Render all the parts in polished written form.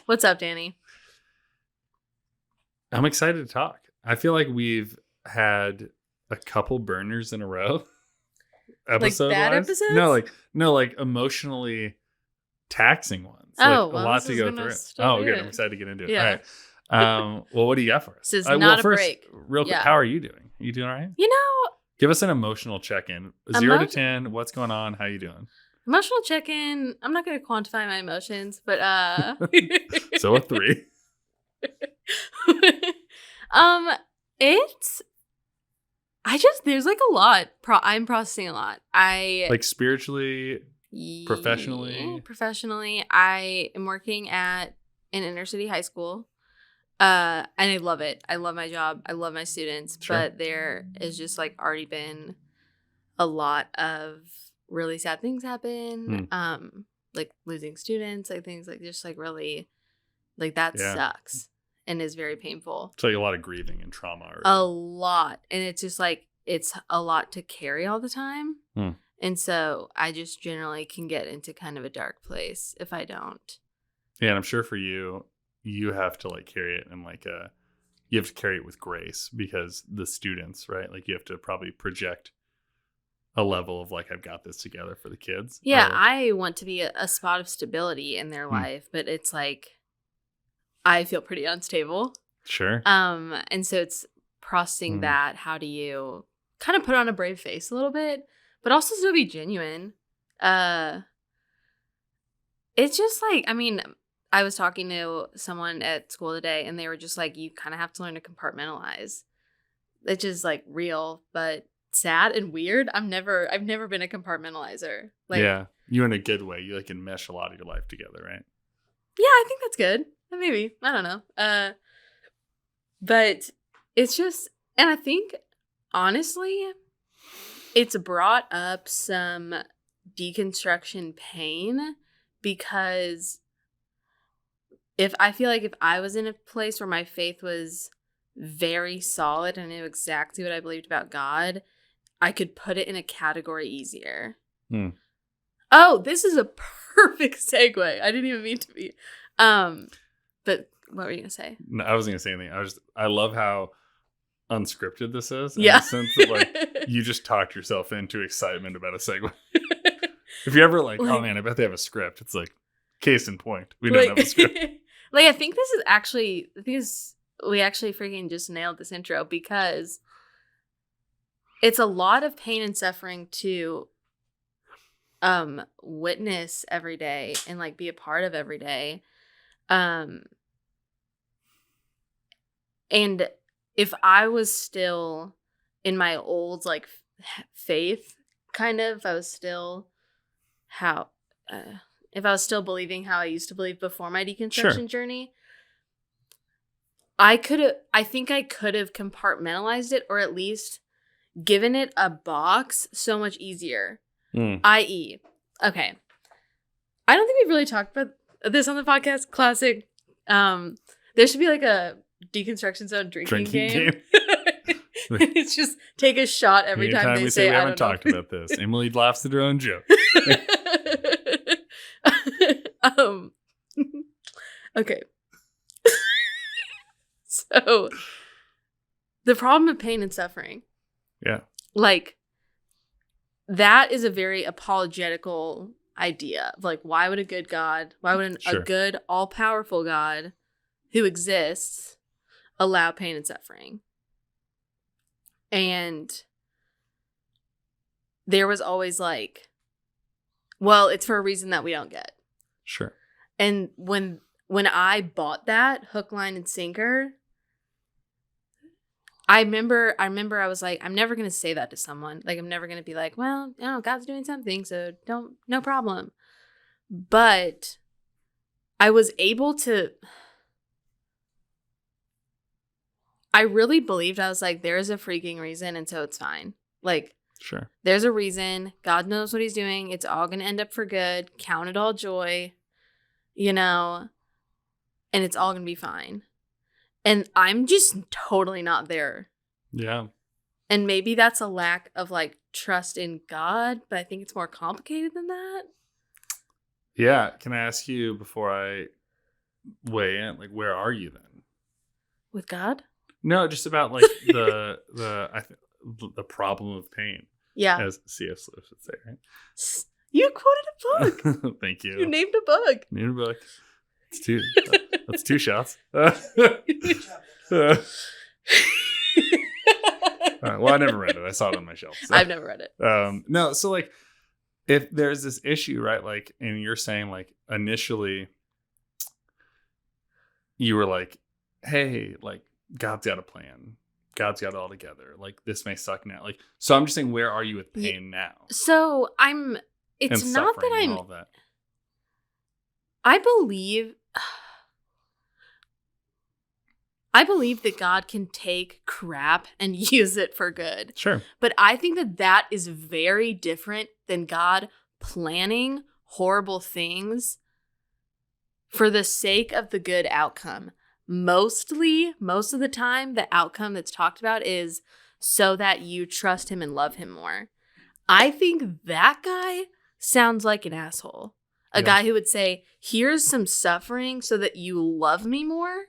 What's up, Danny? I'm excited to talk. I feel like we've had a couple burners in a row, Like episode bad wise. episodes? Like emotionally taxing ones. Like Oh, a well, lot this to is go gonna through. still Oh, be good. I'm it. excited to get into it. All Yeah. right. Well, what do you got for us? This is Well, not a first, break. real quick, Yeah. how are you doing? You doing all right? You know, Give us an emotional check-in. 0 to 10. What's going on? How you doing? emotional check-in. I'm not going to quantify my emotions, but So a 3. it's there's like a lot. I'm processing a lot. Like spiritually, professionally? Professionally, I am working at an inner city high school. And I love it. I love my job. I love my students. Sure. But there has just like already been a lot of really sad things happen. Like losing students, like things like just like really like that sucks and is very painful. It's like a lot of grieving and trauma already. A lot. And it's just like it's a lot to carry all the time. And so I just generally can get into kind of a dark place if I don't. Yeah, and I'm sure for you have to like carry it and like you have to carry it with grace because the students, right? Like you have to probably project a level of like, I've got this together for the kids. Yeah, I want to be a spot of stability in their life, but it's like I feel pretty unstable. Sure. And so it's processing that. How do you kind of put on a brave face a little bit, but also still be genuine? It's just like, I mean, I was talking to someone at school today and they were just like, you kind of have to learn to compartmentalize. It's just like real, but sad and weird. I've never been a compartmentalizer. Like, yeah, you in a good way. You like enmesh a lot of your life together, right? Yeah, I think that's good. Maybe. I don't know. But it's just, and I think honestly, it's brought up some deconstruction pain because I feel like if I was in a place where my faith was very solid and I knew exactly what I believed about God, I could put it in a category easier. Oh, this is a perfect segue. I didn't even mean to be. But what were you gonna say? No, I wasn't gonna say anything. I love how unscripted this is. Yeah. In the sense that like you just talked yourself into excitement about a segue. If you're ever like, oh man, I bet they have a script. It's like, case in point, we don't have a script. Like, I think this is actually, we actually freaking just nailed this intro because it's a lot of pain and suffering to witness every day and like be a part of every day. And if I was still in my old like faith, kind of, if I was still believing how I used to believe before my deconstruction journey, I think I could have compartmentalized it or at least given it a box so much easier. I.e., okay, I don't think we've really talked about this on the podcast. Classic. There should be like a deconstruction zone drinking game. It's just take a shot every time they we say we I haven't don't talked know. about this. Emily laughs at her own joke. Okay. So the problem of pain and suffering. Yeah. Like that is a very apologetical idea of like, why would a good good all-powerful God who exists allow pain and suffering? And there was always like, well, it's for a reason that we don't get. Sure. And when I bought that hook, line, and sinker, I remember I was like, I'm never going to say that to someone. Like, I'm never going to be like, well, God's doing something, so no problem. But I was able to, I really believed, I was like, there's a freaking reason, and so it's fine. Like, sure, there's a reason. God knows what he's doing. It's all going to end up for good. Count it all joy, and it's all going to be fine. And I'm just totally not there. Yeah. And maybe that's a lack of like trust in God, but I think it's more complicated than that. Yeah. Can I ask you before I weigh in. Like, where are you then? With God? No, just about like the problem of pain. Yeah. As C.S. Lewis would say, right? You quoted a book. Thank you. You named a book. Named a book. It's two. That's 2 shots. Well, I never read it. I saw it on my shelf. So. I've never read it. No, so like, if there's this issue, right? Like, and you're saying like initially, you were like, "Hey, like God's got a plan. God's got it all together. Like, this may suck now." Like, so I'm just saying, where are you with pain now? So it's and not that and I'm. all that. I believe that God can take crap and use it for good. Sure. But I think that is very different than God planning horrible things for the sake of the good outcome. Most of the time, the outcome that's talked about is so that you trust him and love him more. I think that guy sounds like an asshole. A guy who would say, here's some suffering so that you love me more.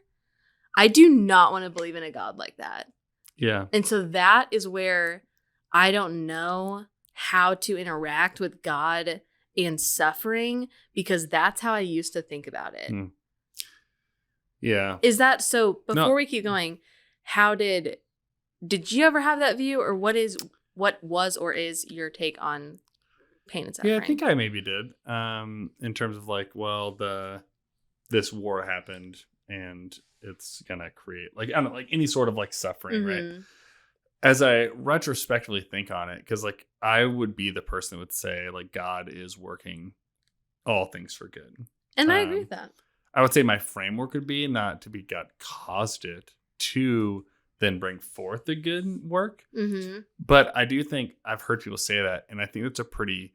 I do not want to believe in a God like that. Yeah. And so that is where I don't know how to interact with God and suffering, because that's how I used to think about it. Yeah. Is that so? Before we keep going, how did you ever have that view, or what was or is your take on pain and suffering? Yeah, I think I maybe did. In terms of like, well, this war happened and it's gonna create like, I don't know, like any sort of like suffering, right? As I retrospectively think on it, because like I would be the person that would say like God is working all things for good. And I agree with that. I would say my framework would be not to be God caused it to then bring forth the good work. But I do think I've heard people say that, and I think that's a pretty,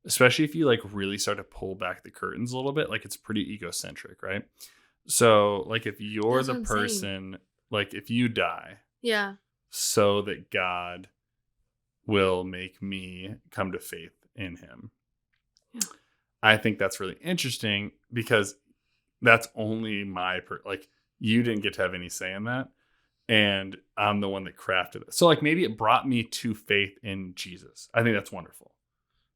especially if you like really start to pull back the curtains a little bit, like it's pretty egocentric, right? So like if you're the person, like if you die, so that God will make me come to faith in him. I think that's really interesting, because that's only like you didn't get to have any say in that. And I'm the one that crafted it. So like maybe it brought me to faith in Jesus. I think that's wonderful.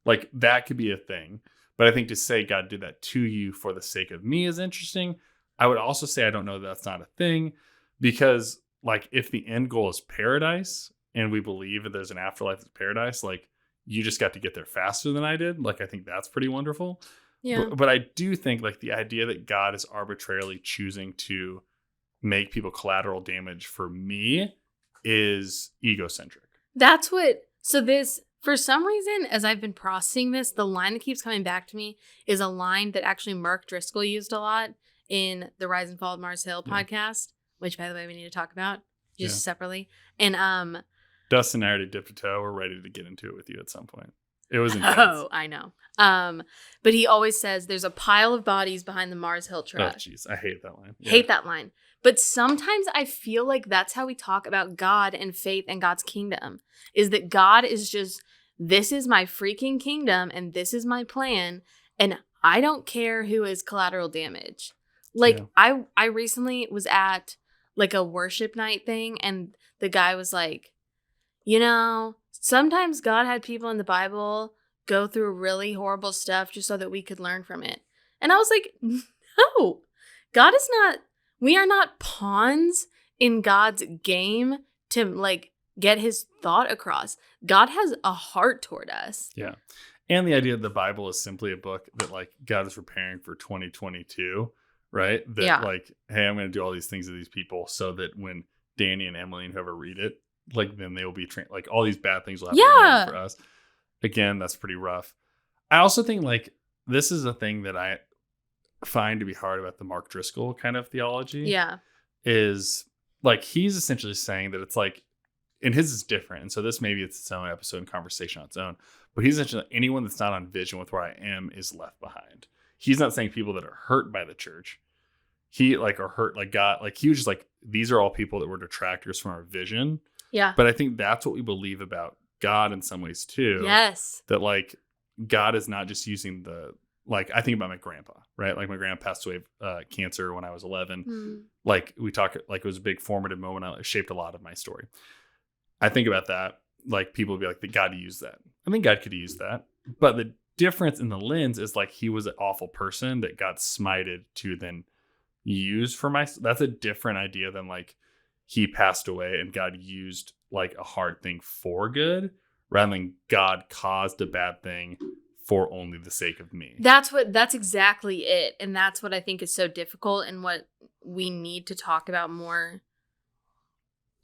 Like that could be a thing. But I think to say God did that to you for the sake of me is interesting. I would also say I don't know that's not a thing, because like if the end goal is paradise and we believe that there's an afterlife that's paradise, like you just got to get there faster than I did. Like I think that's pretty wonderful. Yeah. But I do think like the idea that God is arbitrarily choosing to make people collateral damage for me is egocentric. That's what, so this, for some reason, as I've been processing this, the line that keeps coming back to me is a line that actually Mark Driscoll used a lot in the Rise and Fall of Mars Hill podcast, which by the way, we need to talk about just separately. And Dustin and I already dipped a toe. We're ready to get into it with you at some point. It was intense. Oh, I know. But he always says there's a pile of bodies behind the Mars Hill truck. Oh, jeez. I hate that line. Yeah. Hate that line. But sometimes I feel like that's how we talk about God and faith and God's kingdom, is that God is just, this is my freaking kingdom and this is my plan, and I don't care who is collateral damage. Like I recently was at like a worship night thing, and the guy was like, you know, sometimes God had people in the Bible go through really horrible stuff just so that we could learn from it. And I was like, no, God is not, we are not pawns in God's game to like get his thought across. God has a heart toward us. Yeah. And the idea that the Bible is simply a book that like God is preparing for 2022, right? That like, hey, I'm going to do all these things to these people so that when Danny and Emily and whoever read it, like then they will be trained, like all these bad things will happen for us. Again, that's pretty rough. I also think like this is a thing that I find to be hard about the Mark Driscoll kind of theology. Yeah. Is like he's essentially saying that it's like, and his is different. And so this maybe it's its own episode and conversation on its own. But he's essentially like, anyone that's not on vision with where I am is left behind. He's not saying people that are hurt by the church. He like are hurt like God. Like he was just like, these are all people that were detractors from our vision. Yeah. But I think that's what we believe about God in some ways too. Yes. That like God is not just using the like I think about my grandpa, right? Like my grandpa passed away of cancer when I was 11. Mm. Like we talk, like it was a big formative moment. It shaped a lot of my story. I think about that. Like people would be like, God used that. I think God could use that. But the difference in the lens is like he was an awful person that got smited to then use for my. That's a different idea than like he passed away and God used like a hard thing for good rather than God caused a bad thing for only the sake of me. That's exactly it. And that's what I think is so difficult and what we need to talk about more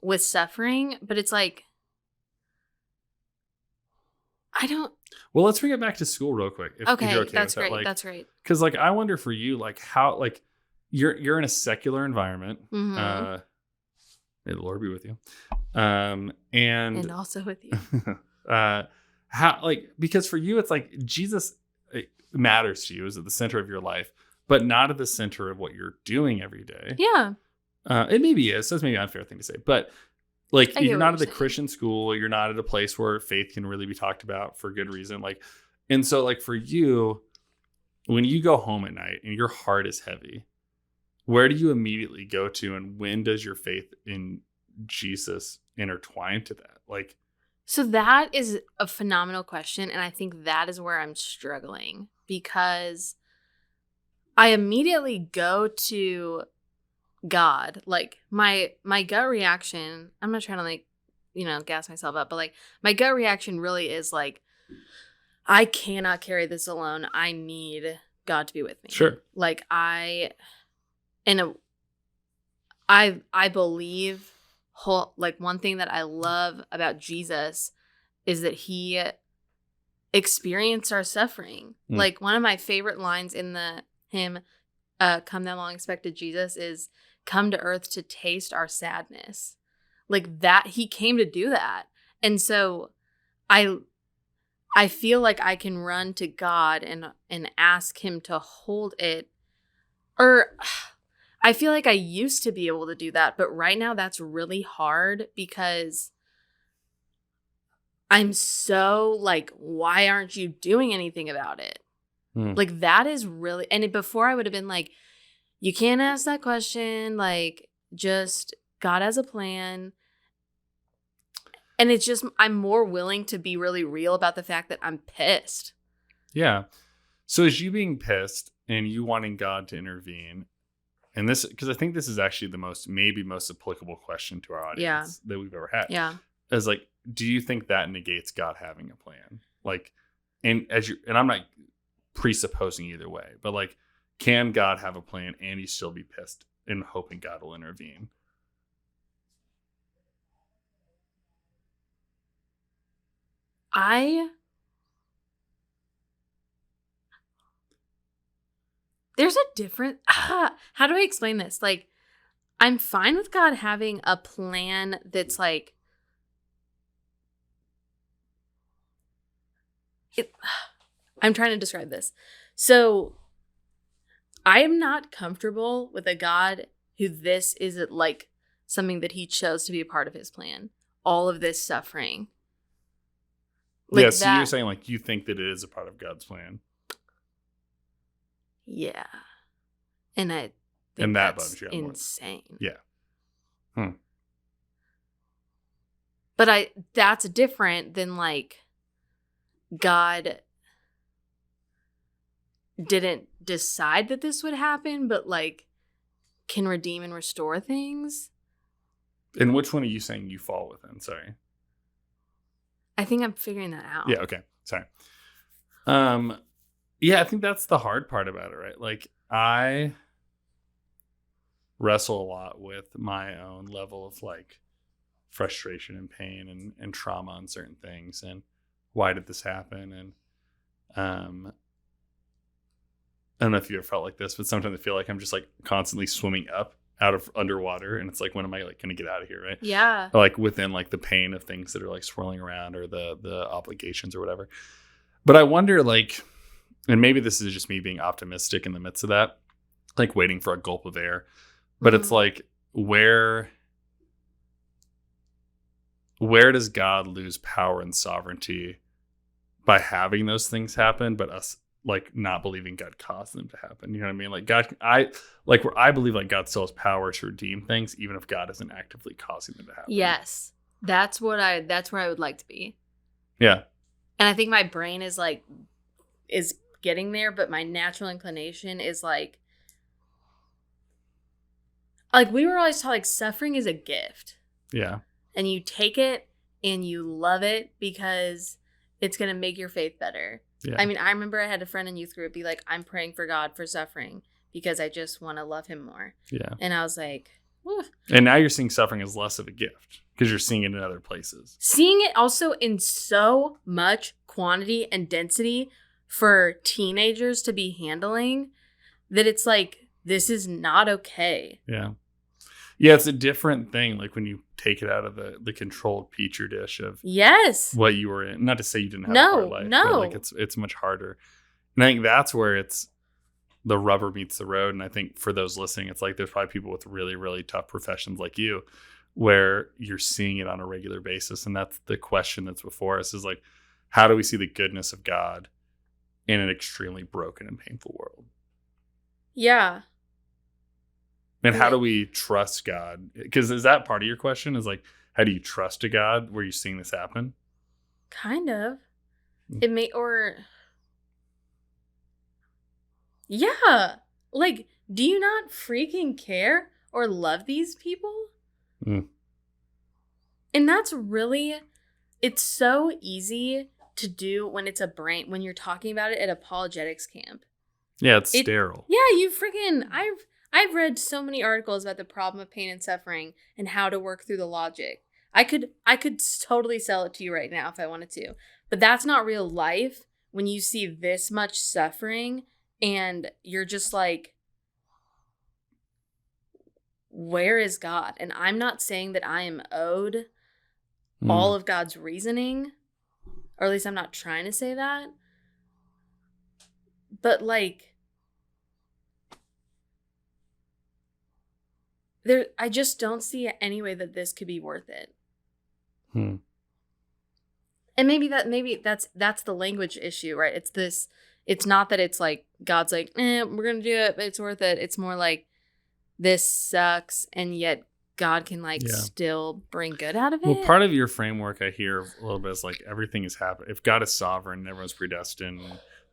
with suffering. But it's like, I don't. Well, let's bring it back to school real quick. If you're okay that's with that. great. Like, that's great. Because like I wonder for you, like how like you're in a secular environment. Mm-hmm. May the Lord be with you. And also with you. How like because for you it's like Jesus matters to you, is at the center of your life, but not at the center of what you're doing every day. Yeah. It maybe is. That's maybe an unfair thing to say, but like you're not at a saying. Christian school, you're not at a place where faith can really be talked about for good reason. Like, and so like for you, when you go home at night and your heart is heavy, where do you immediately go to, and when does your faith in Jesus intertwine to that? Like, so that is a phenomenal question, and I think that is where I'm struggling because I immediately go to God. Like my gut reaction, I'm not trying to like, gas myself up, but like my gut reaction really is like, I cannot carry this alone. I need God to be with me. sure. Like I believe like one thing that I love about Jesus is that he experienced our suffering. Like one of my favorite lines in the hymn, Come Thou Long Expected Jesus, is come to earth to taste our sadness. Like that, he came to do that. And so I feel like I can run to God and ask him to hold it. Or I feel like I used to be able to do that, but right now that's really hard because I'm so like, why aren't you doing anything about it? Like that is really, and before I would have been like, you can't ask that question. Like just God has a plan. And it's just, I'm more willing to be really real about the fact that I'm pissed. Yeah. So is you being pissed and you wanting God to intervene, and this, because I think this is actually the most applicable question to our audience that we've ever had. Yeah. Is like, do you think that negates God having a plan? Like, and I'm not presupposing either way, but like, can God have a plan and you still be pissed and hoping God will intervene? There's a different, how do I explain this? Like, I'm fine with God having a plan that's like, I'm trying to describe this. So I am not comfortable with a God who this is like something that he chose to be a part of his plan. All of this suffering. Like yeah, so you're saying like you think that it is a part of God's plan. Yeah. And I think and that that's bugs you insane. Yeah. But that's different than like God didn't decide that this would happen, but like can redeem and restore things. And which one are you saying you fall within? Sorry. I think I'm figuring that out. Yeah, okay. Sorry. Yeah, I think that's the hard part about it, right? Like I wrestle a lot with my own level of like frustration and pain and trauma on certain things and why did this happen? And I don't know if you ever felt like this, but sometimes I feel like I'm just like constantly swimming up out of underwater, and it's like, when am I like going to get out of here, right? Yeah. Or, like within like the pain of things that are like swirling around or the obligations or whatever. But I wonder, like, and maybe this is just me being optimistic in the midst of that, like waiting for a gulp of air. But it's like, where does God lose power and sovereignty by having those things happen, but us like not believing God caused them to happen. You know what I mean? Like where I believe like God still has power to redeem things, even if God isn't actively causing them to happen. Yes. That's where I would like to be. Yeah. And I think my brain is getting there, but my natural inclination is like we were always taught like suffering is a gift. Yeah. And you take it and you love it because it's going to make your faith better. Yeah. I mean, I remember I had a friend in youth group be like, I'm praying for God for suffering because I just want to love him more. Yeah. And I was like, oof. And now you're seeing suffering as less of a gift because you're seeing it in other places. Seeing it also in so much quantity and density for teenagers to be handling that it's like, this is not okay. Yeah. Yeah, it's a different thing. Like when you take it out of the controlled petri dish of what you were in. Not to say you didn't have a hard life, but like it's much harder. And I think that's where it's the rubber meets the road. And I think for those listening, it's like there's probably people with really, really tough professions like you, where you're seeing it on a regular basis. And that's the question that's before us is like, how do we see the goodness of God in an extremely broken and painful world? Yeah. And how do we trust God? Because is that part of your question? Is like, how do you trust a God where you're seeing this happen? Kind of. It may, or... Yeah. Like, do you not freaking care or love these people? Mm. And that's really, it's so easy to do when it's when you're talking about it at apologetics camp. Yeah, it's sterile. Yeah, you freaking, I've read so many articles about the problem of pain and suffering and how to work through the logic. I could totally sell it to you right now if I wanted to. But that's not real life when you see this much suffering and you're just like, where is God? And I'm not saying that I am owed all of God's reasoning, or at least I'm not trying to say that. But like, I just don't see any way that this could be worth it. And maybe that's the language issue, right? It's not that it's like God's like, we're gonna do it, but it's worth it. It's more like this sucks, and yet God can still bring good out of it. Well, part of your framework I hear a little bit is like everything is happening. If God is sovereign, everyone's predestined,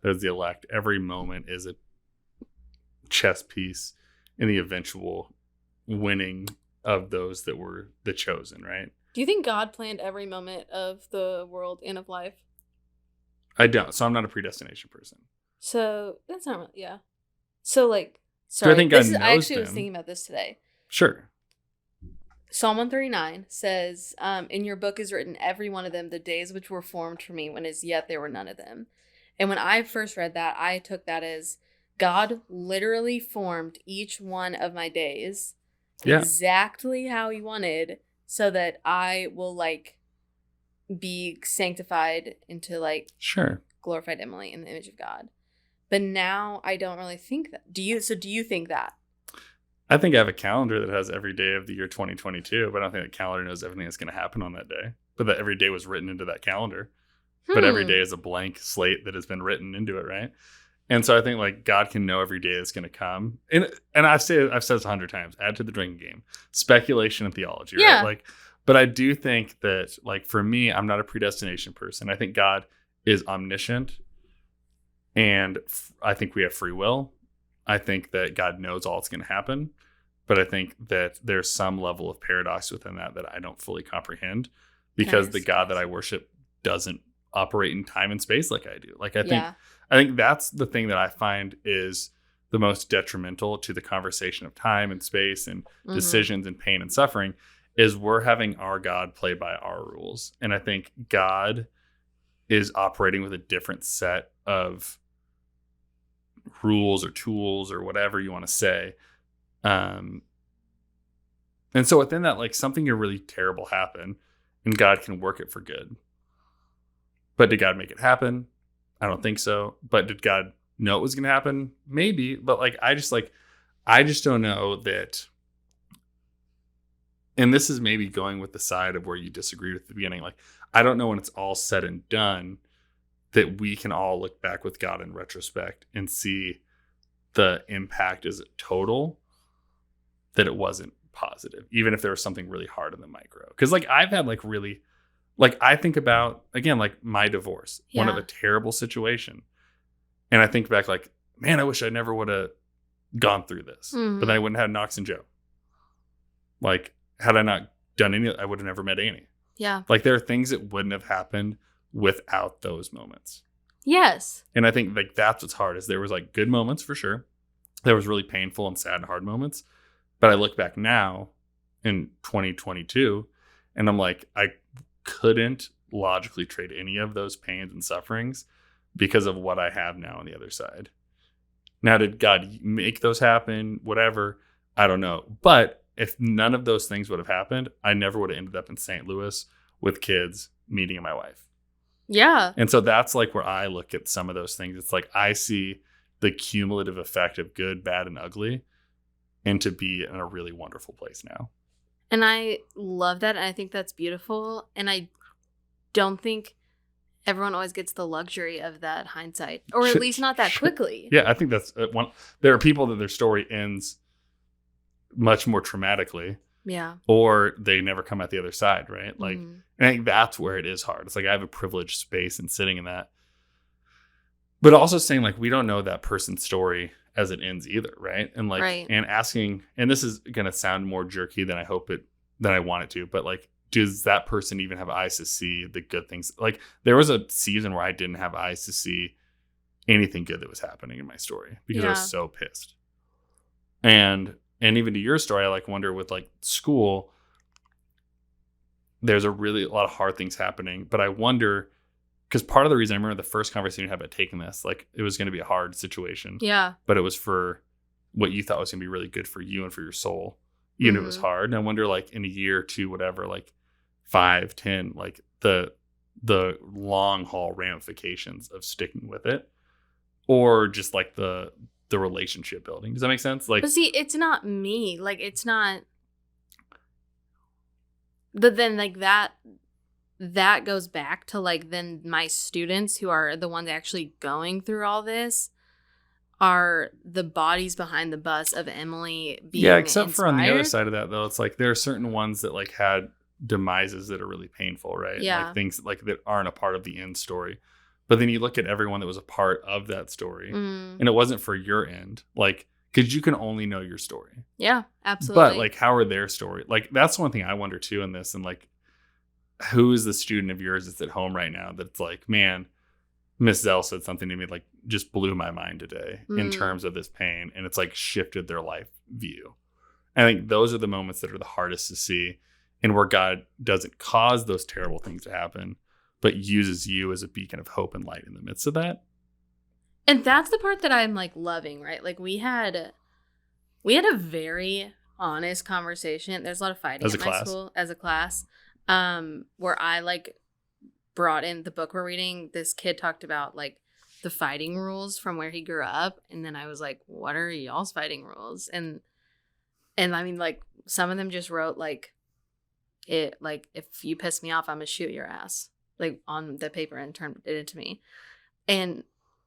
there's the elect. Every moment is a chess piece in the eventual winning of those that were the chosen, right? Do you think God planned every moment of the world and of life? I don't. So I'm not a predestination person. So that's not really, yeah. So like, sorry, I think God knows I actually them. was thinking about this today. Sure. Psalm 139 says, in your book is written every one of them, the days which were formed for me, when as yet there were none of them. And when I first read that, I took that as God literally formed each one of my days exactly how he wanted, so that I will like be sanctified into like glorified Emily in the image of God. But now I don't really think that. Do you think that? I think I have a calendar that has every day of the year 2022, but I don't think the calendar knows everything that's going to happen on that day. But that every day was written into that calendar. But every day is a blank slate that has been written into it, right? And so I think like God can know every day that's going to come. And I've said this 100 times, add to the drinking game, speculation and theology, right? Like, but I do think that like for me, I'm not a predestination person. I think God is omniscient, and I think we have free will. I think that God knows all that's going to happen, but I think that there's some level of paradox within that I don't fully comprehend, because the God that I worship doesn't operate in time and space like I do. Like I think that's the thing that I find is the most detrimental to the conversation of time and space and decisions and pain and suffering, is we're having our God play by our rules. And I think God is operating with a different set of rules or tools or whatever you want to say. And so within that, like something really terrible happen and God can work it for good. But did God make it happen? I don't think so. But did God know it was going to happen? Maybe. But I just don't know that. And this is maybe going with the side of where you disagreed at the beginning. Like, I don't know when it's all said and done, that we can all look back with God in retrospect and see the impact as a total, that it wasn't positive, even if there was something really hard in the micro. Because like I've had like really, like I think about, again, like my divorce, one of a terrible situation. And I think back like, man, I wish I never would have gone through this. But then I wouldn't have had Knox and Joe. Like, had I not done any, I would have never met Annie. Yeah. Like, there are things that wouldn't have happened without those moments. Yes. And I think like that's what's hard, is there was like good moments for sure. There was really painful and sad and hard moments. But I look back now in 2022 and I'm like, I couldn't logically trade any of those pains and sufferings because of what I have now on the other side. Now, did God make those happen? Whatever. I don't know. But if none of those things would have happened, I never would have ended up in St. Louis with kids, meeting my wife. Yeah. And so that's like where I look at some of those things. It's like I see the cumulative effect of good, bad, and ugly, and to be in a really wonderful place now. And I love that. And I think that's beautiful. And I don't think everyone always gets the luxury of that hindsight, or at least not that quickly. Yeah, I think that's one. There are people that their story ends much more traumatically. Yeah. Or they never come out the other side, right? Like, and I think that's where it is hard. It's like I have a privileged space and sitting in that. But also saying like, we don't know that person's story as it ends either, right? And like, and asking, and this is going to sound more jerky than I want it to, but like, does that person even have eyes to see the good things? Like, there was a season where I didn't have eyes to see anything good that was happening in my story because I was so pissed. And even to your story, I like wonder with like school, there's a lot of hard things happening, but I wonder, because part of the reason I remember the first conversation we had about taking this, like it was going to be a hard situation. Yeah. But it was for what you thought was going to be really good for you and for your soul. Even if it was hard. And I wonder like in a year or two, whatever, like 5, 10, like the long haul ramifications of sticking with it, or just like the relationship building. Does that make sense? Like, but see, it's not me. Like, it's not. But then like that goes back to like then my students who are the ones actually going through all this are the bodies behind the bus of Emily being except inspired. For on the other side of that though, it's like there are certain ones that like had demises that are really painful, right? Yeah. Like things like that aren't a part of the end story. But then you look at everyone that was a part of that story and it wasn't for your end. Like, because you can only know your story. Yeah, absolutely. But like, how are their story? Like, that's one thing I wonder too in this. And like, who is the student of yours that's at home right now that's like, man, Miss Zell said something to me like just blew my mind today in terms of this pain. And it's like shifted their life view. I think those are the moments that are the hardest to see, and where God doesn't cause those terrible things to happen, but uses you as a beacon of hope and light in the midst of that. And that's the part that I'm like loving, right? Like we had a very honest conversation. There's a lot of fighting at my school as a class, where I like brought in the book we're reading. This kid talked about like the fighting rules from where he grew up, and then I was like, what are y'all's fighting rules? And I mean, like some of them just wrote like it, like if you piss me off, I'm gonna shoot your ass, like on the paper, and turned it into me. And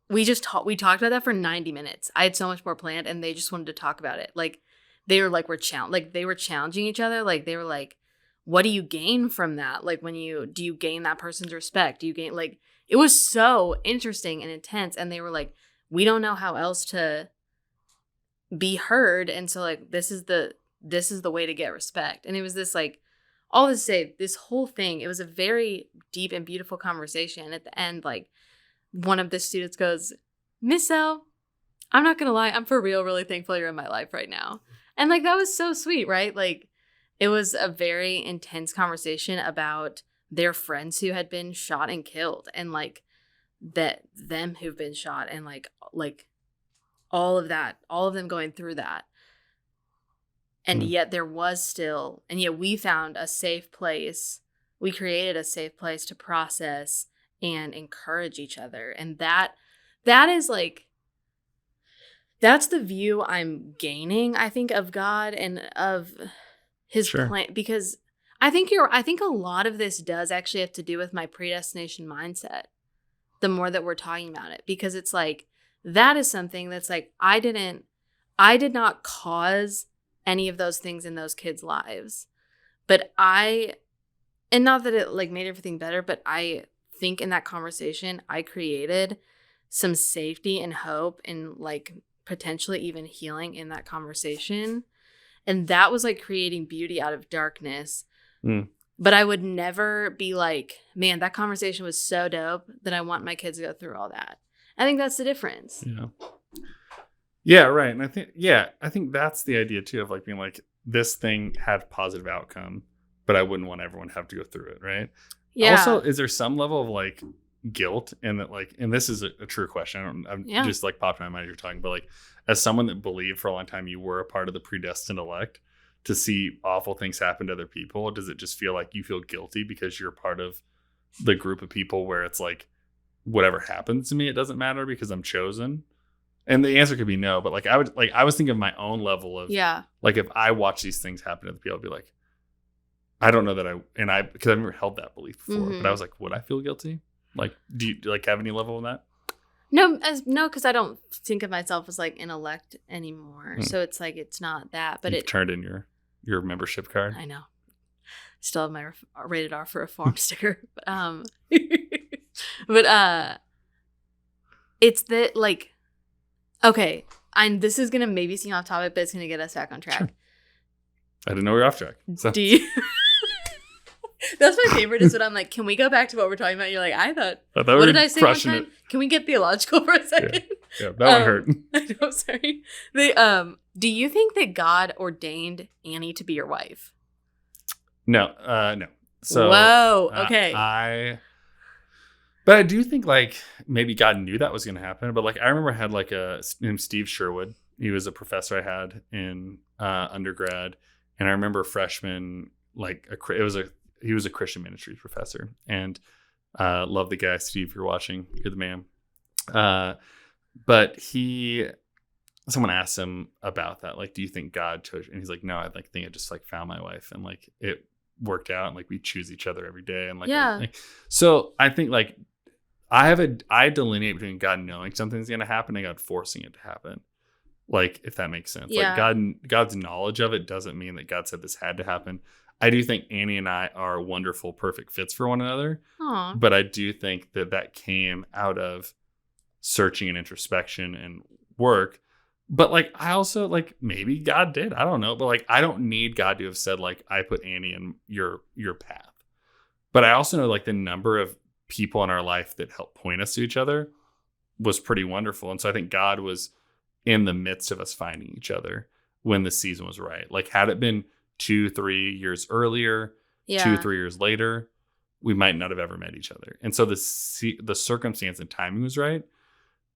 we talked about that for 90 minutes. I had so much more planned, and they just wanted to talk about it. Like they were like, they were challenging each other. Like they were like, what do you gain from that? Like do you gain that person's respect? Do you gain, like, it was so interesting and intense. And they were like, we don't know how else to be heard. And so like, this is the way to get respect. And it was this like, all to say, this whole thing, it was a very deep and beautiful conversation. At the end, like one of the students goes, Miss L, I'm not going to lie, I'm for real really thankful you're in my life right now. And like, that was so sweet, right? Like, it was a very intense conversation about their friends who had been shot and killed, and like them who've been shot, and like all of that, all of them going through that. And yet we found a safe place. We created a safe place to process and encourage each other. And that is like, that's the view I'm gaining, I think, of God and of his plan, because I think a lot of this does actually have to do with my predestination mindset. the more that we're talking about it, because it's like, that is something that's like, I did not cause any of those things in those kids' lives, but and not that it like made everything better, but I think in that conversation, I created some safety and hope and like potentially even healing in that conversation. And that was like creating beauty out of darkness. Mm. But I would never be like, man, that conversation was so dope that I want my kids to go through all that. I think that's the difference. Yeah. Yeah, right. And I think that's the idea too, of like being like, this thing had positive outcome, but I wouldn't want everyone to have to go through it, right? Yeah. Also, is there some level of like guilt in that, like, and this is a true question. I'm just like popped in my mind as you're talking, but like, as someone that believed for a long time you were a part of the predestined elect to see awful things happen to other people, does it just feel like you feel guilty because you're part of the group of people where it's like, whatever happens to me, it doesn't matter because I'm chosen? And the answer could be no, but like, I was thinking of my own level of, like, if I watch these things happen to the people, I'd be like, I don't know that because I've never held that belief before, but I was like, would I feel guilty? Like, do you like have any level of that? No, because I don't think of myself as like an elect anymore. So it's like, it's not that, but You've turned in your membership card. I know. Still have my rated R for reform sticker. But it's that like, okay, this is gonna maybe seem off topic, but it's gonna get us back on track. Sure. I didn't know we were off track. So. Do you? That's my favorite, is when I'm like, can we go back to what we're talking about? You're like, I thought what did I say one time? It. Can we get theological for a second? Yeah, that one hurt. I know, sorry. Do you think that God ordained Annie to be your wife? No. So whoa, okay. But I do think like maybe God knew that was going to happen. But like I remember I had like named Steve Sherwood. He was a professor I had in undergrad, and I remember freshman he was a Christian ministries professor, and love the guy. Steve, if you're watching, you're the man. But someone asked him about that, like, do you think God chose? And he's like, no, I like think I just like found my wife, and like it worked out, and like we choose each other every day, and like everything. So I think like I delineate between God knowing something's going to happen and God forcing it to happen. Like, if that makes sense. Yeah. Like God's knowledge of it doesn't mean that God said this had to happen. I do think Annie and I are wonderful, perfect fits for one another. Aww. But I do think that came out of searching and introspection and work. But like, I also like, maybe God did. I don't know. But like, I don't need God to have said like, I put Annie in your path. But I also know like the number of people in our life that helped point us to each other was pretty wonderful. And so I think God was in the midst of us finding each other when the season was right. Like, had it been 2-3 years earlier, 2-3 years later, we might not have ever met each other. And so the circumstance and timing was right.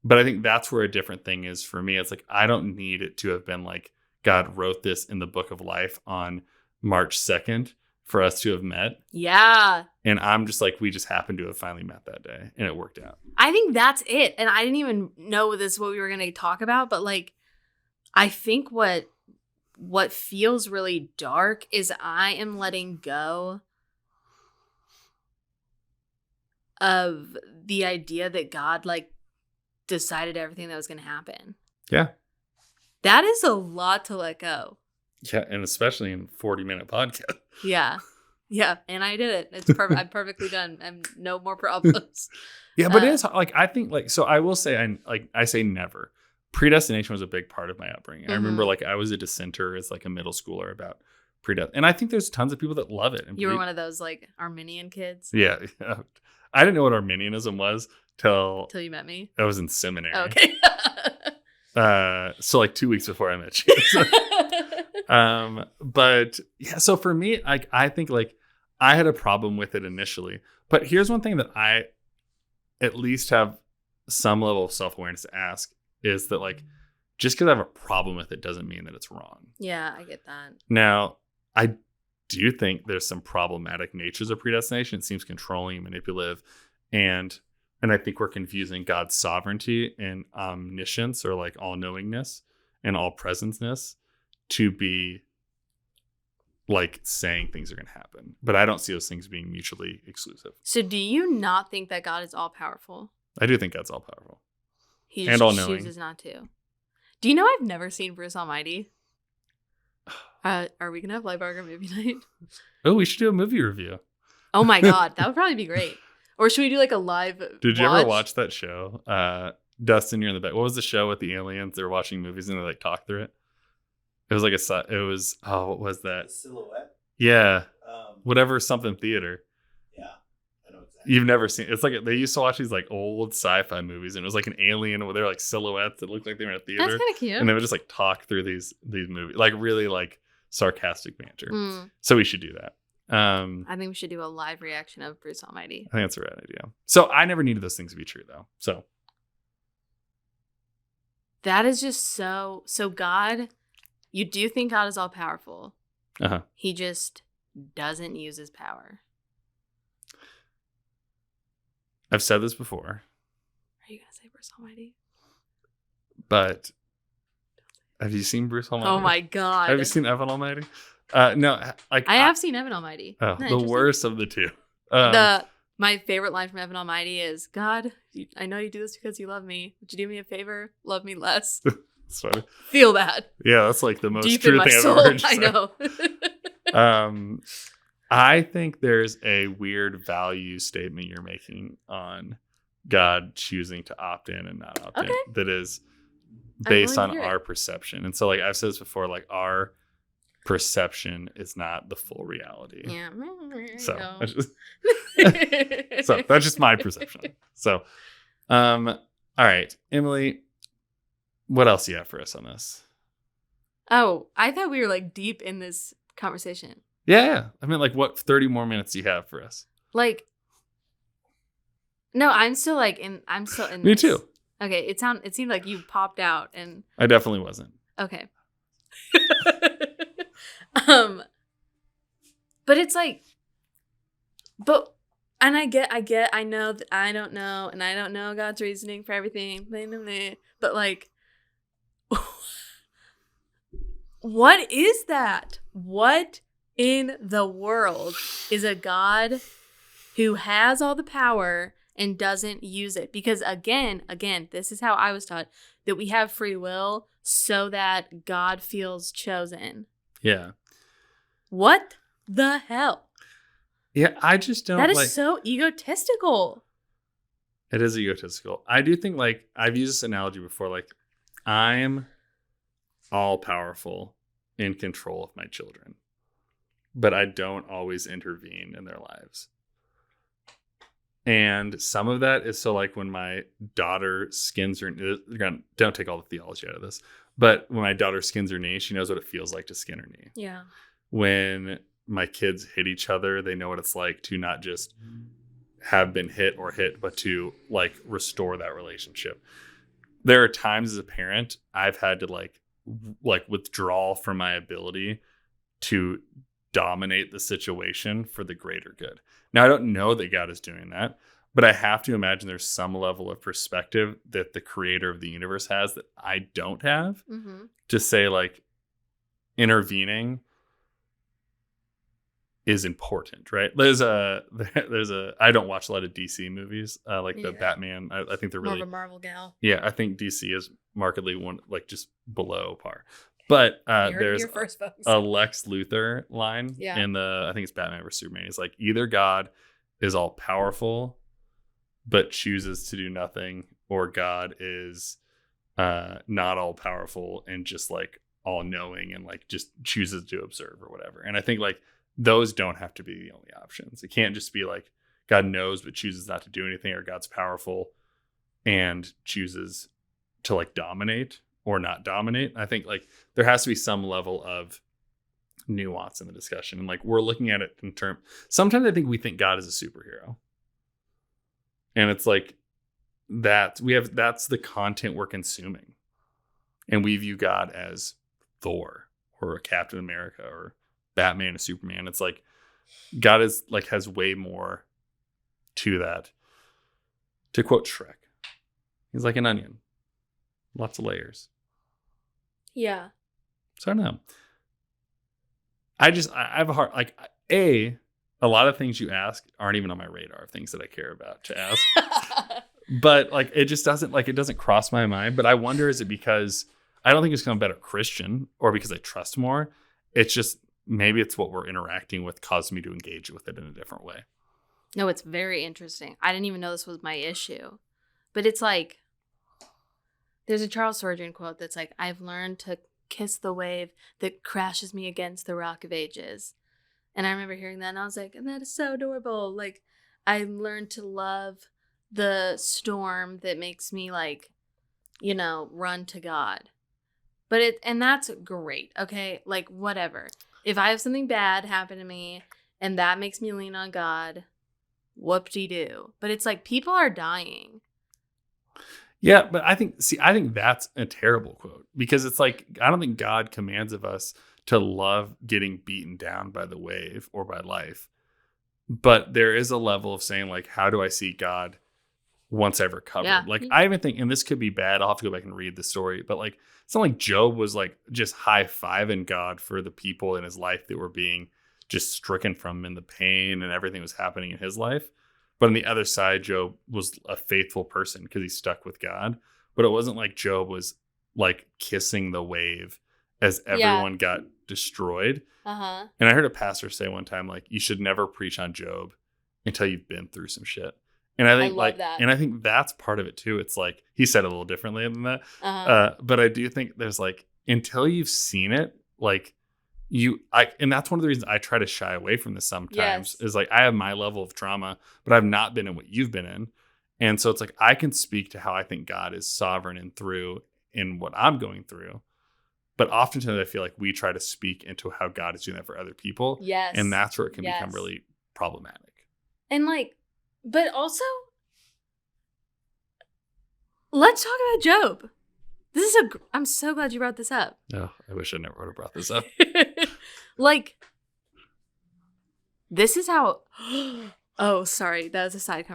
But I think that's where a different thing is for me. It's like, I don't need it to have been like, God wrote this in the book of life on March 2nd for us to have met. Yeah. And I'm just like, we just happened to have finally met that day, and it worked out. I think that's it. And I didn't even know this what we were going to talk about, but like, I think what feels really dark is I am letting go of the idea that God like decided everything that was going to happen. Yeah. That is a lot to let go. Yeah, and especially in a 40-minute podcast. Yeah. Yeah, and I did it. It's perfect. I'm perfectly done. And no more problems. Yeah, but it is like, I think like, so I will say, I say never. Predestination was a big part of my upbringing. Mm-hmm. I remember like I was a dissenter as like a middle schooler about predestination. And I think there's tons of people that love it. And you were one of those like Arminian kids? Yeah. I didn't know what Arminianism was till you met me. I was in seminary. Oh, okay. So like 2 weeks before I met you. So, but yeah, so for me, like, I think like I had a problem with it initially, but here's one thing that I at least have some level of self-awareness to ask is that like, just because I have a problem with it doesn't mean that it's wrong. Yeah, I get that. Now, I do think there's some problematic natures of predestination. It seems controlling and manipulative, and I think we're confusing God's sovereignty and omniscience, or like all-knowingness and all-presenceness, to be like saying things are going to happen. But I don't see those things being mutually exclusive. So do you not think that God is all-powerful? I do think God's all powerful. He And just all-knowing. chooses not to. Do you know I've never seen Bruce Almighty? Are we going to have Live Barker movie night? Oh, we should do a movie review. Oh my God. That would probably be great. Or should we do like a live Did you ever watch that show? Dustin, you're in the back. What was the show with the aliens? They were watching movies and they like talk through it. It was like what was that? The Silhouette. Yeah. Whatever, something theater. Yeah. I know exactly. You've never seen it's like they used to watch these like old sci-fi movies and it was like an alien where they're like silhouettes that looked like they were in a theater. That's kind of cute. And they would just like talk through these movies. Like really like sarcastic banter. Mm. So we should do that. I think we should do a live reaction of Bruce Almighty. I think that's a right idea. So I never needed those things to be true though. So that is just so God, you do think God is all powerful. uh-huh. He just doesn't use his power. I've said this before. Are you going to say Bruce Almighty? But have you seen Bruce Almighty? Oh my God. Have you seen Evan Almighty? No, like I have seen Evan Almighty. Oh, the worst of the two. My favorite line from Evan Almighty is, God, I know you do this because you love me. Would you do me a favor? Love me less. That's funny. Feel that. Yeah, that's like the most Deep true in my thing soul. I've ever heard. I know. I think there's a weird value statement you're making on God choosing to opt in and not opt in that is based on our perception. And so like I've said this before, like our perception is not the full reality. Yeah. So that's just my perception. So all right, Emily, what else do you have for us on this? Oh, I thought we were like deep in this conversation. Yeah. I mean, like, what 30 more minutes do you have for us? Like, no, I'm still in Me this. too. Okay, it seemed like you popped out and I definitely wasn't. okay. But it's like, and I know that I don't know, and I don't know God's reasoning for everything, but like, what is that? What in the world is a God who has all the power and doesn't use it? Because again, this is how I was taught, that we have free will so that God feels chosen. Yeah. What the hell? Yeah, I just don't. That is so egotistical. It is egotistical. I do think, like, I've used this analogy before. Like, I'm all powerful, in control of my children, but I don't always intervene in their lives. And some of that is so, like, when my daughter skins her, don't take all the theology out of this, but when my daughter skins her knee, she knows what it feels like to skin her knee. Yeah. When my kids hit each other, they know what it's like to not just have been hit, but to like restore that relationship. There are times as a parent I've had to like withdraw from my ability to dominate the situation for the greater good. Now, I don't know that God is doing that, but I have to imagine there's some level of perspective that the creator of the universe has that I don't have, to say, like, intervening is important, right? There's a I don't watch a lot of DC movies, the Batman. I think they're really more of a Marvel gal. Yeah, I think DC is markedly one, like, just below par. But there's a Lex Luthor line in I think it's Batman vs Superman. It's like, either God is all powerful but chooses to do nothing, or God is not all powerful and just like all knowing and like just chooses to observe or whatever. And I think like those don't have to be the only options. It can't just be like God knows but chooses not to do anything, or God's powerful and chooses to like dominate or not dominate. I think like there has to be some level of nuance in the discussion. And like we're looking at it in terms, sometimes I think we think God is a superhero. And it's like that's the content we're consuming. And we view God as Thor or a Captain America or Batman or Superman. It's like God is like has way more to that. To quote Shrek, he's like an onion, lots of layers. Yeah. So I don't know. I have a hard, like, a lot of things you ask aren't even on my radar of things that I care about to ask. But like, it just doesn't like, it doesn't cross my mind. But I wonder, is it because I don't think it's become a better Christian or because I trust more? It's just, maybe it's what we're interacting with caused me to engage with it in a different way. No, it's very interesting. I didn't even know this was my issue. But it's like, there's a Charles Spurgeon quote that's like, I've learned to kiss the wave that crashes me against the rock of ages. And I remember hearing that and I was like, and that is so adorable. Like, I learned to love the storm that makes me like, you know, run to God. And that's great. Okay. Like, whatever. If I have something bad happen to me and that makes me lean on God, whoop-de-doo. But it's like, people are dying. Yeah, but I think that's a terrible quote, because it's like, I don't think God commands of us to love getting beaten down by the wave or by life. But there is a level of saying, like, how do I see God once I've recovered? Yeah. Like, I even think, and this could be bad, I'll have to go back and read the story, but like, it's not like Job was like just high-fiving God for the people in his life that were being just stricken from him in the pain and everything was happening in his life. But on the other side, Job was a faithful person because he stuck with God. But it wasn't like Job was like kissing the wave as everyone got destroyed. Uh-huh. And I heard a pastor say one time, like, you should never preach on Job until you've been through some shit. And I think love that. And I think that's part of it too. It's like, he said it a little differently than that. But I do think there's like, until you've seen it, like, and that's one of the reasons I try to shy away from this sometimes. Is like, I have my level of trauma, but I've not been in what you've been in. And so it's like, I can speak to how I think God is sovereign and through in what I'm going through. But oftentimes I feel like we try to speak into how God is doing that for other people. Yes. And that's where it can become really problematic. And like, but also, let's talk about Job. I'm so glad you brought this up. Oh, I wish I never would have brought this up. Like, this is how, oh, sorry. That was a side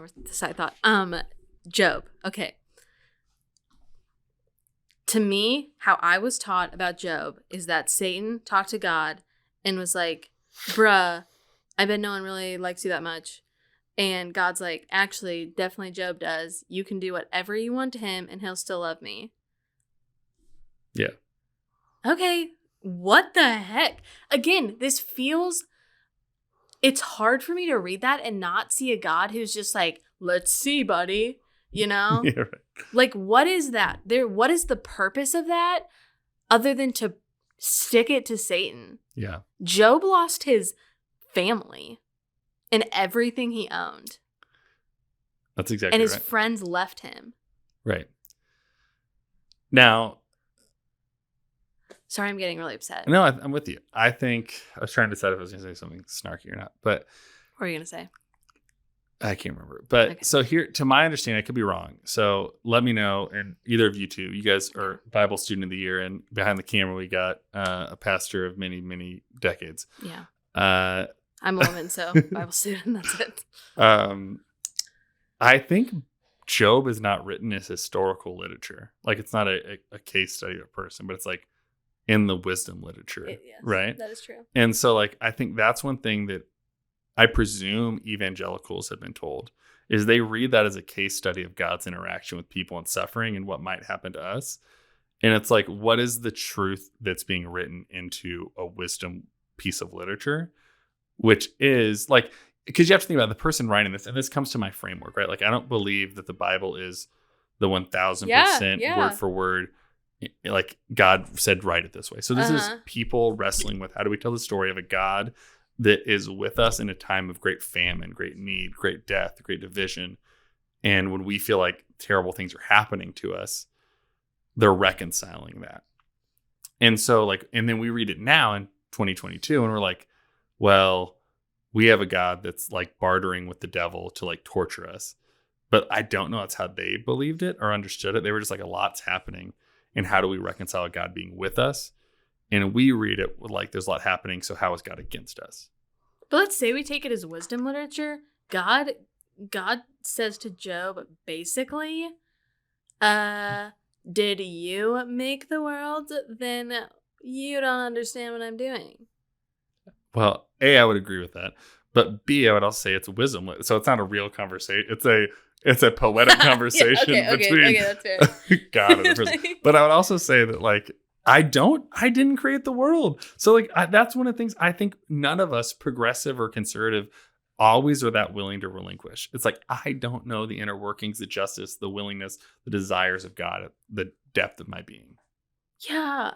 thought. Job. Okay. To me, how I was taught about Job is that Satan talked to God and was like, bruh, I bet no one really likes you that much. And God's like, actually, definitely Job does. You can do whatever you want to him and he'll still love me. Yeah. Okay. What the heck? Again, it's hard for me to read that and not see a God who's just like, let's see, buddy. You know? Yeah, right. Like, what is that? What is the purpose of that other than to stick it to Satan? Yeah. Job lost his family and everything he owned. That's exactly right. And his friends left him. Right. Now, sorry, I'm getting really upset. no, I'm with you. I think I was trying to decide if I was going to say something snarky or not, but What are you going to say? I can't remember. But Okay. So here, to my understanding, I could be wrong. So let me know. And either of you two, you guys are Bible student of the year, and behind the camera, we got a pastor of many, many decades. Yeah. I'm a woman, so Bible student, that's it. I think Job is not written as historical literature. Like, it's not a case study of a person, but it's like in the wisdom literature, Yes, right? That is true. And so, like, I think that's one thing that I presume evangelicals have been told, is they read that as a case study of God's interaction with people and suffering and what might happen to us. And it's like, what is the truth that's being written into a wisdom piece of literature? Which is like, because you have to think about the person writing this, and this comes to my framework, right? Like, I don't believe that the Bible is the 1000% word for word, like God said, write it this way. So this is people wrestling with, how do we tell the story of a God that is with us in a time of great famine, great need, great death, great division. And when we feel like terrible things are happening to us, they're reconciling that. And so, like, and then we read it now in 2022 and we're like, well, we have a God that's like bartering with the devil to like torture us. But I don't know that's how they believed it or understood it. They were just like, a lot's happening. And how do we reconcile God being with us? And we read it with like, there's a lot happening. So how is God against us? But let's say we take it as wisdom literature. God says to Job, basically, did you make the world? Then you don't understand what I'm doing. Well, I would agree with that. But B, I would also say it's wisdom. So it's not a real conversation. It's a poetic conversation between that's fair. God and the person. But I would also say that like I didn't create the world. So like that's one of the things I think none of us, progressive or conservative, always are that willing to relinquish. It's like, I don't know the inner workings, the justice, the willingness, the desires of God, the depth of my being. Yeah.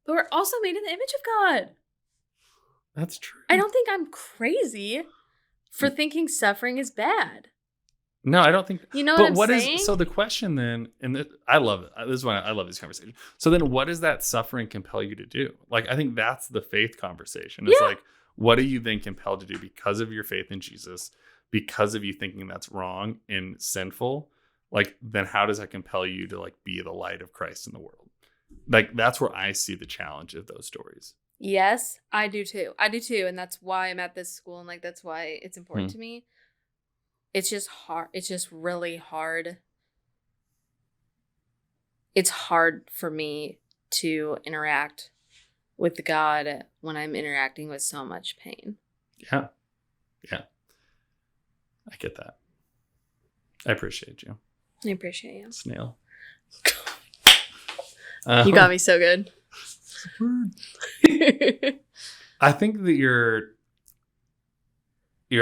But we're also made in the image of God. That's true. I don't think I'm crazy for thinking suffering is bad. No, I don't think. You know what I'm saying? So the question then, and I love it. This is why I love these conversations. So then what does that suffering compel you to do? Like, I think that's the faith conversation. It's like, what are you then compelled to do because of your faith in Jesus, because of you thinking that's wrong and sinful? Like, then how does that compel you to like be the light of Christ in the world? Like, that's where I see the challenge of those stories. Yes, I do too. And that's why I'm at this school. And like, that's why it's important to me. It's just hard. It's just really hard. It's hard for me to interact with God when I'm interacting with so much pain. Yeah. Yeah. I get that. I appreciate you. I appreciate you. Snail. You got me so good. I think that you're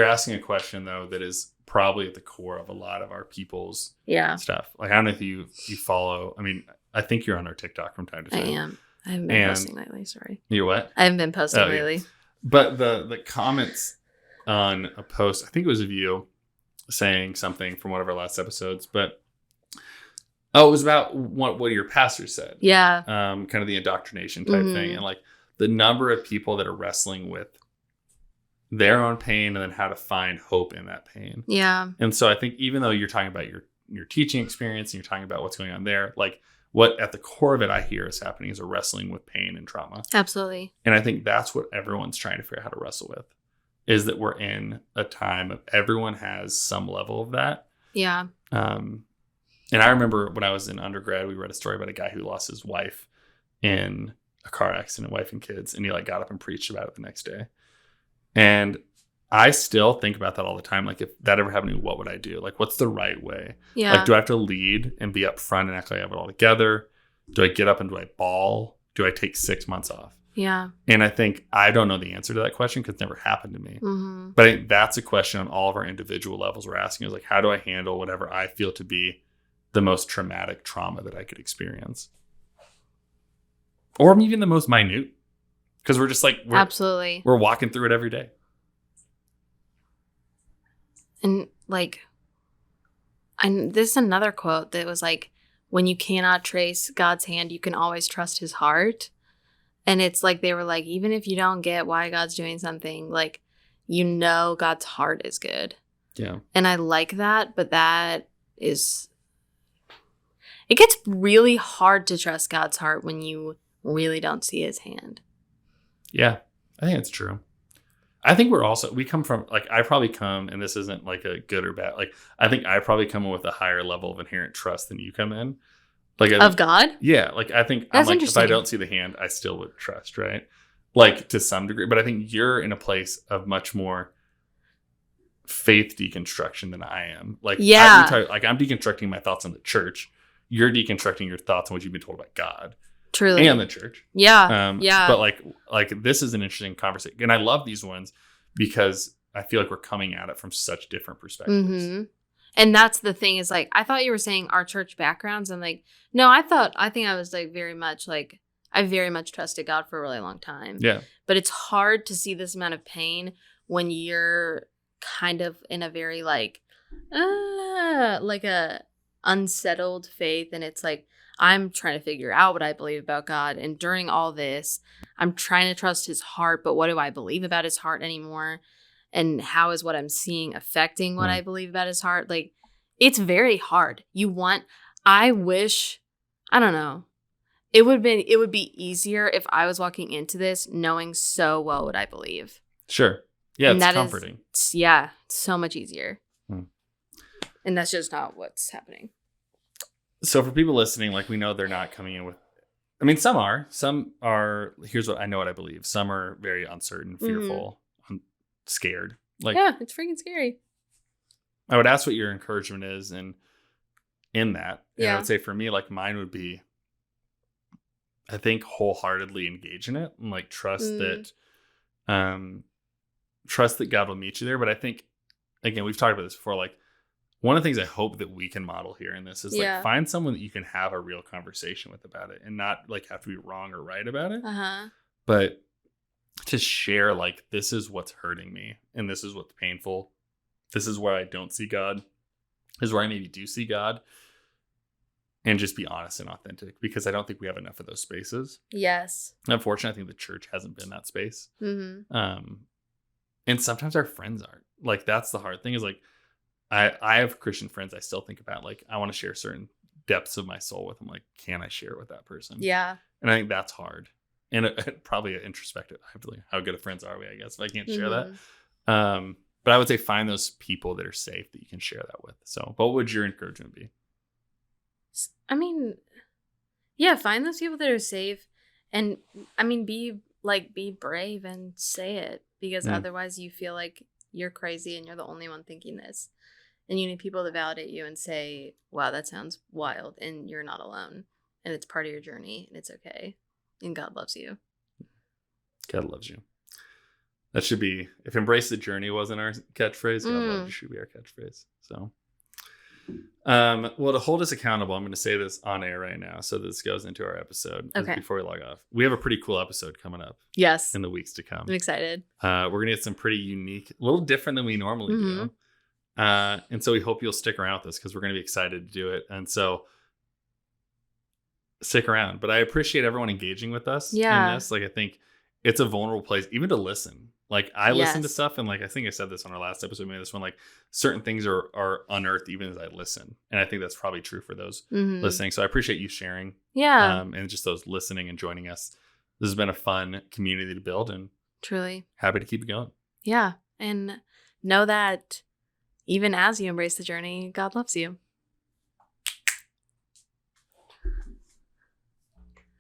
asking a question though that is probably at the core of a lot of our people's stuff. Like, I don't know if you follow. I mean, I think you're on our TikTok from time to time. I am. I haven't been posting lately. Sorry. You're what? I haven't been posting lately. Yeah. But the comments on a post, I think it was of you saying something from one of our last episodes, but it was about what your pastor said. Yeah. Kind of the indoctrination type thing, and like the number of people that are wrestling with their own pain and then how to find hope in that pain. Yeah. And so I think even though you're talking about your teaching experience and you're talking about what's going on there, like what at the core of it I hear is happening is a wrestling with pain and trauma. Absolutely. And I think that's what everyone's trying to figure out how to wrestle with, is that we're in a time of everyone has some level of that. Yeah. And I remember when I was in undergrad, we read a story about a guy who lost his wife in a car accident, wife and kids, and he like got up and preached about it the next day. And I still think about that all the time. Like, if that ever happened to me, what would I do? Like, what's the right way? Yeah. Like, do I have to lead and be up front and act like I have it all together? Do I get up and do I bawl? Do I take 6 months off? Yeah. And I think I don't know the answer to that question because it's never happened to me. Mm-hmm. But I think that's a question on all of our individual levels we're asking, is like, how do I handle whatever I feel to be the most traumatic trauma that I could experience? Or even the most minute. Because we're just like, absolutely, we're walking through it every day. And like, this is another quote that was like, when you cannot trace God's hand, you can always trust his heart. And it's like, they were like, even if you don't get why God's doing something, like, you know, God's heart is good. Yeah. And I like that, but it gets really hard to trust God's heart when you really don't see his hand. Yeah, I think it's true. I think we come from, like, I probably come, and this isn't like a good or bad, like, I think I probably come in with a higher level of inherent trust than you come in. Like, of God? Yeah, like, I think that's I'm like, if I don't see the hand, I still would trust, right? Like, to some degree. But I think you're in a place of much more faith deconstruction than I am. Like, yeah. I'm deconstructing my thoughts on the church. You're deconstructing your thoughts on what you've been told about God. Truly. And the church. Yeah. Yeah. But like this is an interesting conversation. And I love these ones because I feel like we're coming at it from such different perspectives. Mm-hmm. And that's the thing, is like, I thought you were saying our church backgrounds. And like, no, I think I was like very much like, I very much trusted God for a really long time. Yeah. But it's hard to see this amount of pain when you're kind of in a very like a unsettled faith. And it's like, I'm trying to figure out what I believe about God. And during all this, I'm trying to trust his heart. But what do I believe about his heart anymore? And how is what I'm seeing affecting what I believe about his heart? Like, it's very hard. I don't know. It would be easier if I was walking into this knowing so well what I believe. Sure. Yeah, and it's comforting. So much easier. And that's just not what's happening. So for people listening, like, we know they're not coming in with, I mean, some are, here's what I know what I believe. Some are very uncertain, fearful, scared. Like, yeah, it's freaking scary. I would ask what your encouragement is and in that. And I Yeah. would say for me, like mine would be, I think, wholeheartedly engage in it and like trust that God will meet you there. But I think, again, we've talked about this before, like one of the things I hope that we can model here in this is like find someone that you can have a real conversation with about it and not like have to be wrong or right about it. But to share like, this is what's hurting me and this is what's painful. This is where I don't see God. This is where I maybe do see God. And just be honest and authentic, because I don't think we have enough of those spaces. Yes. Unfortunately, I think the church hasn't been that space. And sometimes our friends aren't. Like, that's the hard thing is like, I have Christian friends I still think about. Like, I want to share certain depths of my soul with them. Like, can I share it with that person? Yeah. And I think that's hard. And probably introspective. How good of friends are we, I guess, if I can't share that. But I would say find those people that are safe that you can share that with. So what would your encouragement be? I mean, yeah, find those people that are safe, and I mean, be brave and say it, because otherwise you feel like you're crazy and you're the only one thinking this, and you need people to validate you and say, wow, that sounds wild, and you're not alone, and it's part of your journey, and it's okay, and God loves you. God loves you. That should be, if embrace the journey wasn't our catchphrase, God loves you should be our catchphrase. So well, to hold us accountable, I'm going to say this on air right now, so this goes into our episode before we log off. We have a pretty cool episode coming up. Yes. In the weeks to come. I'm excited. We're going to get some pretty unique, a little different than we normally do. And so we hope you'll stick around with us, because we're going to be excited to do it. And so stick around. But I appreciate everyone engaging with us in this. Like, I think it's a vulnerable place, even to listen. Like, I listen to stuff, and like, I think I said this on our last episode, maybe this one, like certain things are unearthed even as I listen. And I think that's probably true for those listening. So I appreciate you sharing. Yeah. And just those listening and joining us. This has been a fun community to build, and truly happy to keep it going. Yeah. And know that even as you embrace the journey, God loves you.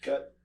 Cut.